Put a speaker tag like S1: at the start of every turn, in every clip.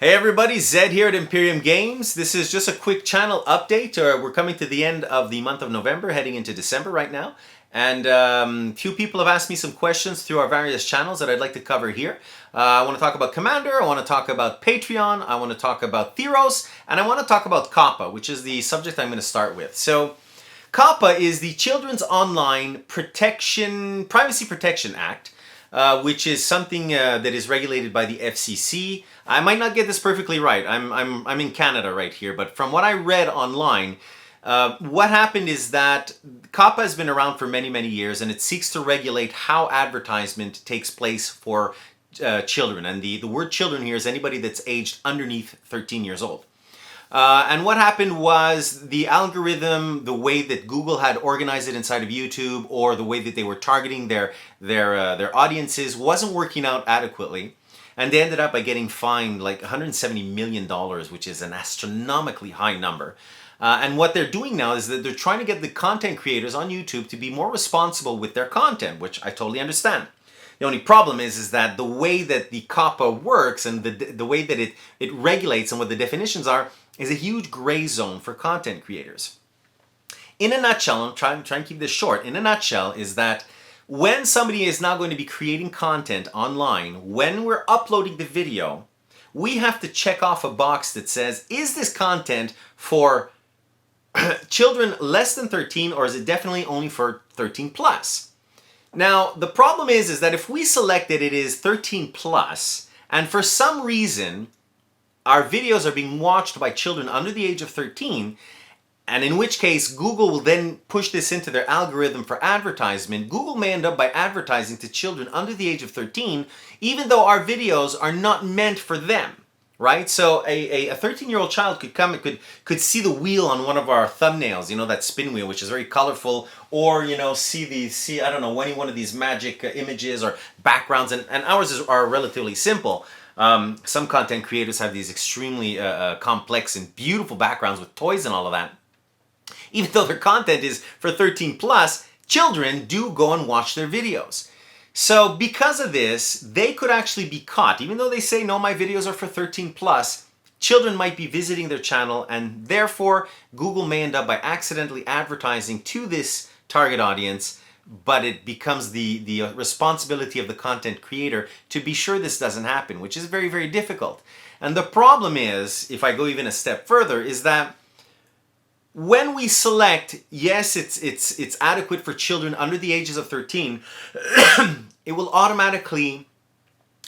S1: Hey everybody, Zed here at Imperium Games. This is just a quick channel update. We're coming to the end of the month of November, heading into December right now. And few people have asked me some questions through our various channels that I'd like to cover here. I want to talk about Commander, I want to talk about Patreon, I want to talk about Theros, and I want to talk about COPPA, which is the subject I'm going to start with. So, COPPA is the Children's Online Privacy Protection Act. Which is something that is regulated by the FCC. I might not get this perfectly right. I'm in Canada right here, but from what I read online, what happened is that COPPA has been around for many years, and it seeks to regulate how advertisement takes place for children. And the word children here is anybody that's aged underneath 13 years old. And what happened was the algorithm, the way that Google had organized it inside of YouTube, or the way that they were targeting their audiences, wasn't working out adequately. And they ended up by getting fined like $170 million, which is an astronomically high number. And what they're doing now is that they're trying to get the content creators on YouTube to be more responsible with their content, which I totally understand. The only problem is that the way that the COPPA works and the way that it regulates and what the definitions are is a huge gray zone for content creators. In a nutshell, I'm trying to keep this short, in a nutshell is that when somebody is now going to be creating content online, when we're uploading the video, we have to check off a box that says, is this content for children less than 13 or is it definitely only for 13 plus? Now, the problem is that if we select that it is 13 plus, and for some reason, our videos are being watched by children under the age of 13, and in which case Google will then push this into their algorithm for advertisement, Google may end up by advertising to children under the age of 13, even though our videos are not meant for them. Right? So a 13-year-old child could come and could see the wheel on one of our thumbnails, you know, that spin wheel, which is very colorful, or, you know, see I don't know, one of these magic images or backgrounds, and ours are relatively simple. Some content creators have these extremely complex and beautiful backgrounds with toys and all of that. Even though their content is for 13 plus, children do go and watch their videos. So because of this, they could actually be caught. Even though they say, no, my videos are for 13 plus, children might be visiting their channel, and therefore Google may end up by accidentally advertising to this target audience, but it becomes the responsibility of the content creator to be sure this doesn't happen, which is very difficult. And the problem is, if I go even a step further, is that when we select, yes, it's adequate for children under the ages of 13, it will automatically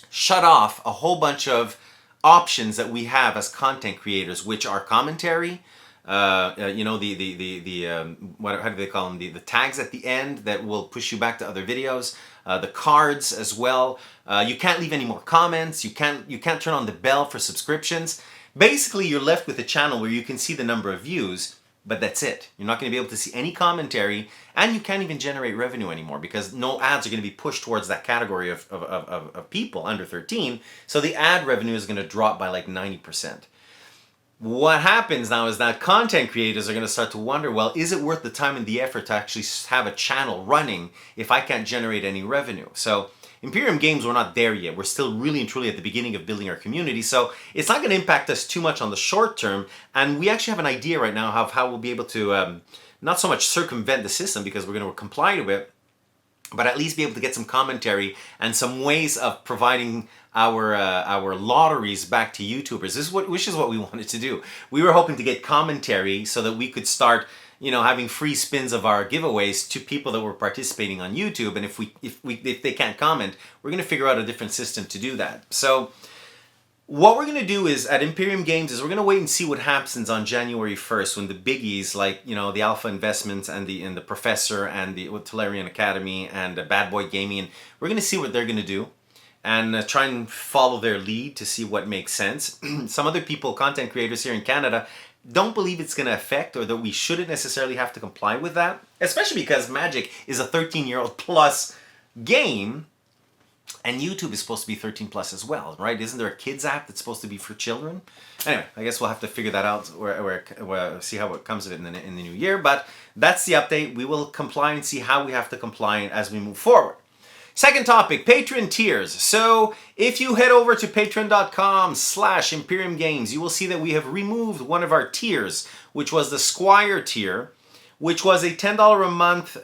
S1: shut off a whole bunch of options that we have as content creators, which are commentary, you know, how do they call them? The tags at the end that will push you back to other videos, the cards as well. You can't leave any more comments. You can't turn on the bell for subscriptions. Basically, you're left with a channel where you can see the number of views, but that's it. You're not going to be able to see any commentary, and you can't even generate revenue anymore because no ads are going to be pushed towards that category of people under 13. So the ad revenue is going to drop by like 90%. What happens now is that content creators are going to start to wonder, well, is it worth the time and the effort to actually have a channel running if I can't generate any revenue? So Imperium Games, we're not there yet. We're still really and truly at the beginning of building our community, so it's not going to impact us too much on the short term, and we actually have an idea right now of how we'll be able to not so much circumvent the system because we're going to comply to it, but at least be able to get some commentary and some ways of providing our lotteries back to YouTubers. Which is what we wanted to do. We were hoping to get commentary so that we could start, you know, having free spins of our giveaways to people that were participating on YouTube. And if they can't comment, we're going to figure out a different system to do that. So what we're going to do is at Imperium Games is we're going to wait and see what happens on January 1st when the biggies like, you know, the Alpha Investments and the Professor and the Tellurian Academy and Bad Boy Gaming, and we're going to see what they're going to do and try and follow their lead to see what makes sense. Some other people, content creators here in Canada, don't believe it's going to affect or that we shouldn't necessarily have to comply with that, especially because Magic is a 13-year-old plus game, and YouTube is supposed to be 13 plus as well, right? Isn't there a kids app that's supposed to be for children? Anyway, I guess we'll have to figure that out or see how it comes of it in the new year, but that's the update. We will comply and see how we have to comply as we move forward. Second topic, Patreon tiers. So if you head over to patreon.com/Imperium Games, you will see that we have removed one of our tiers, which was the Squire tier, which was a $10 a month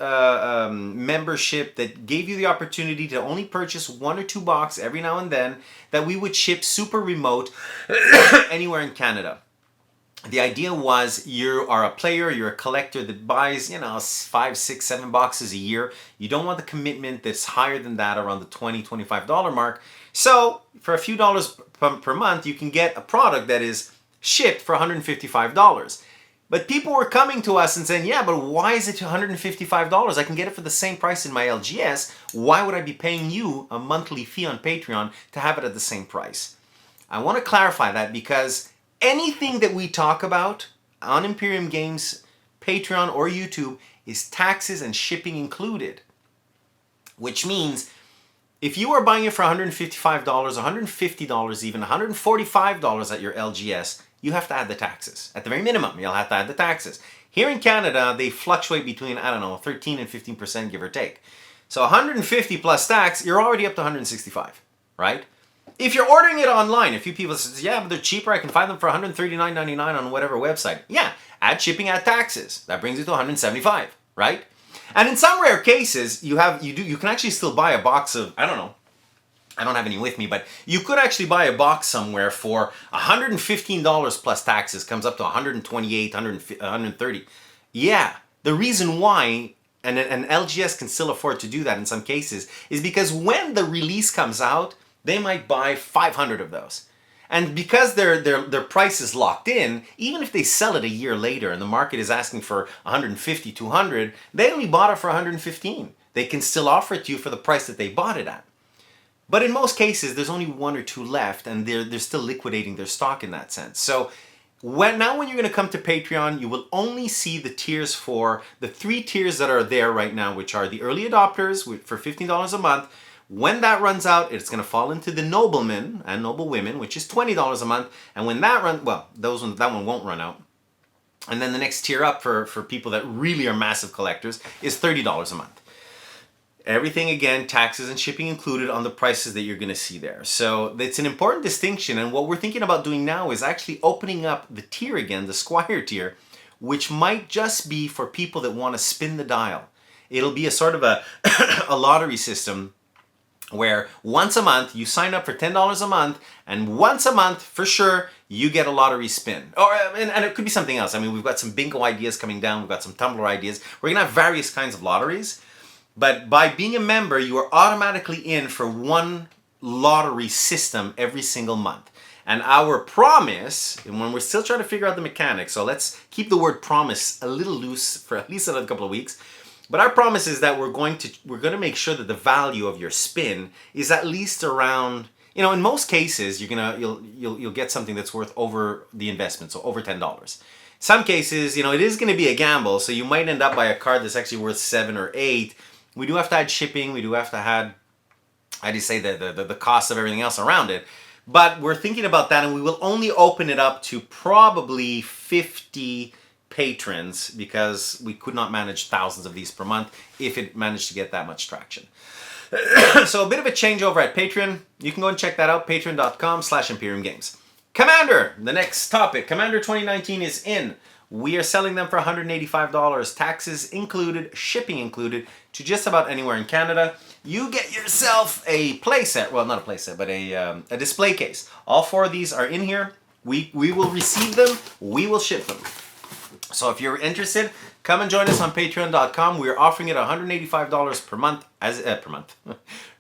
S1: membership that gave you the opportunity to only purchase 1 or 2 boxes every now and then that we would ship super remote anywhere in Canada. The idea was you are a player, you're a collector that buys, 5, 6, 7 boxes a year. You don't want the commitment that's higher than that, around the $20, $25 mark. So for a few dollars per month, you can get a product that is shipped for $155. But people were coming to us and saying, yeah, but why is it $155? I can get it for the same price in my LGS. Why would I be paying you a monthly fee on Patreon to have it at the same price? I want to clarify that because anything that we talk about on Imperium Games, Patreon, or YouTube is taxes and shipping included. Which means if you are buying it for $155, $150 even, $145 at your LGS, you have to add the taxes. At the very minimum, you'll have to add the taxes. Here in Canada, they fluctuate between, 13 and 15%, give or take. So 150 plus tax, you're already up to 165, right? If you're ordering it online, a few people say, yeah, but they're cheaper, I can find them for $139.99 on whatever website. Yeah, add shipping, add taxes. That brings you to 175, right? And in some rare cases, you can actually still buy a box of, I don't have any with me, but you could actually buy a box somewhere for $115 plus taxes, comes up to $128, $130. Yeah, the reason why and LGS can still afford to do that in some cases is because when the release comes out, they might buy 500 of those. And because their price is locked in, even if they sell it a year later and the market is asking for 150, 200, they only bought it for 115. They can still offer it to you for the price that they bought it at. But in most cases, there's only 1 or 2 left, and they're still liquidating their stock in that sense. So when you're going to come to Patreon, you will only see the tiers for the 3 tiers that are there right now, which are the early adopters for $15 a month. When that runs out, it's going to fall into the noblemen and noblewomen, which is $20 a month. And when that runs, well, that one won't run out. And then the next tier up for people that really are massive collectors is $30 a month. Everything, again, taxes and shipping included on the prices that you're going to see there. So it's an important distinction. And what we're thinking about doing now is actually opening up the tier again, the Squire tier, which might just be for people that want to spin the dial. It'll be a sort of a lottery system where once a month you sign up for $10 a month, and once a month for sure you get a lottery spin. And it could be something else. I mean, we've got some bingo ideas coming down, we've got some tumbler ideas. We're gonna have various kinds of lotteries, but by being a member, you are automatically in for one lottery system every single month. And our promise, and when we're still trying to figure out the mechanics, so let's keep the word promise a little loose for at least another couple of weeks. But our promise is that we're going to make sure that the value of your spin is at least around, in most cases you'll get something that's worth over the investment, so over $10. Some cases, it is going to be a gamble, so you might end up by a card that's actually worth 7 or 8. We do have to add shipping, we do have to add, the cost of everything else around it. But we're thinking about that, and we will only open it up to probably 50 patrons, because we could not manage thousands of these per month if it managed to get that much traction. So a bit of a changeover at Patreon. You can go and check that out, patreon.com/Imperium Games. Commander, the next topic. Commander 2019 is in. We are selling them for $185, taxes included, shipping included, to just about anywhere in Canada. You get yourself a playset, well, not a playset, but a display case. All 4 of these are in here. We will receive them, we will ship them. So if you're interested, come and join us on patreon.com. We're offering it $185 per month,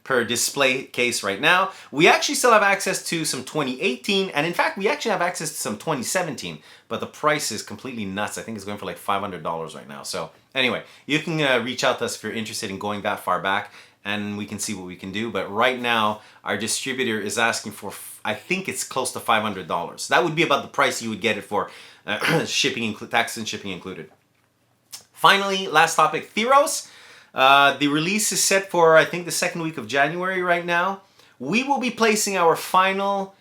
S1: per display case right now. We actually still have access to some 2018, and in fact, we actually have access to some 2017, but the price is completely nuts. I think it's going for like $500 right now. So anyway, you can reach out to us if you're interested in going that far back, and we can see what we can do. But right now, our distributor is asking for, I think it's close to $500. That would be about the price you would get it for, shipping, taxes and shipping included. Finally, last topic, Theros. The release is set for, I think, the 2nd week of January right now. We will be placing our final,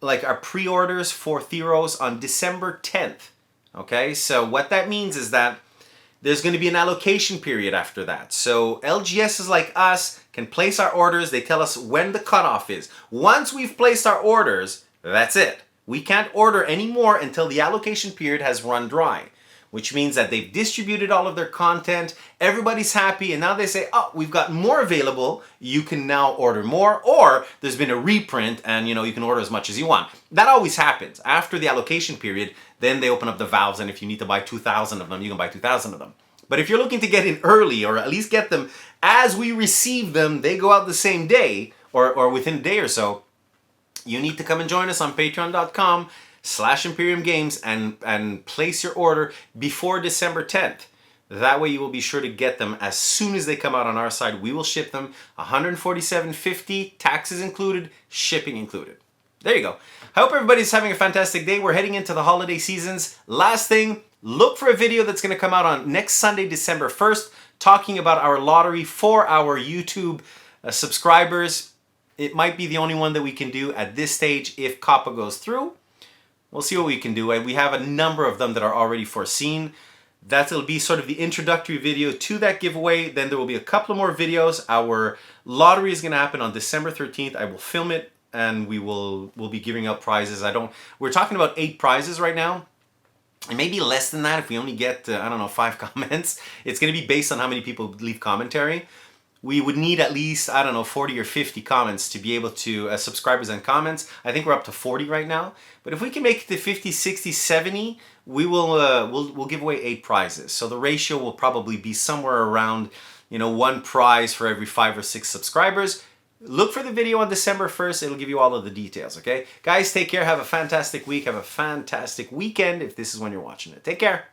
S1: our pre-orders for Theros on December 10th. Okay, so what that means is that there's going to be an allocation period after that. So LGSs like us can place our orders. They tell us when the cutoff is. Once we've placed our orders, that's it. We can't order anymore until the allocation period has run dry, which means that they've distributed all of their content, everybody's happy, and now they say, oh, we've got more available, you can now order more, or there's been a reprint and you can order as much as you want. That always happens. After the allocation period, then they open up the valves, and if you need to buy 2,000 of them, you can buy 2,000 of them. But if you're looking to get in early, or at least get them as we receive them, they go out the same day, or within a day or so, you need to come and join us on patreon.com/Imperium Games and place your order before December 10th. That way you will be sure to get them as soon as they come out on our side. We will ship them $147.50, taxes included, shipping included. There you go. I hope everybody's having a fantastic day. We're heading into the holiday seasons. Last thing, look for a video that's going to come out on next Sunday, December 1st, talking about our lottery for our YouTube subscribers. It might be the only one that we can do at this stage if COPPA goes through. We'll see what we can do. We have a number of them that are already foreseen. That'll be sort of the introductory video to that giveaway. Then there will be a couple of more videos. Our lottery is going to happen on December 13th. I will film it and we'll be giving out prizes. We're talking about 8 prizes right now. And maybe less than that if we only get, 5 comments. It's going to be based on how many people leave commentary. We would need at least, 40 or 50 comments to be able to, subscribers and comments. I think we're up to 40 right now. But if we can make it to 50, 60, 70, we'll give away 8 prizes. So the ratio will probably be somewhere around, 1 prize for every 5 or 6 subscribers. Look for the video on December 1st. It'll give you all of the details, okay? Guys, take care. Have a fantastic week. Have a fantastic weekend if this is when you're watching it. Take care.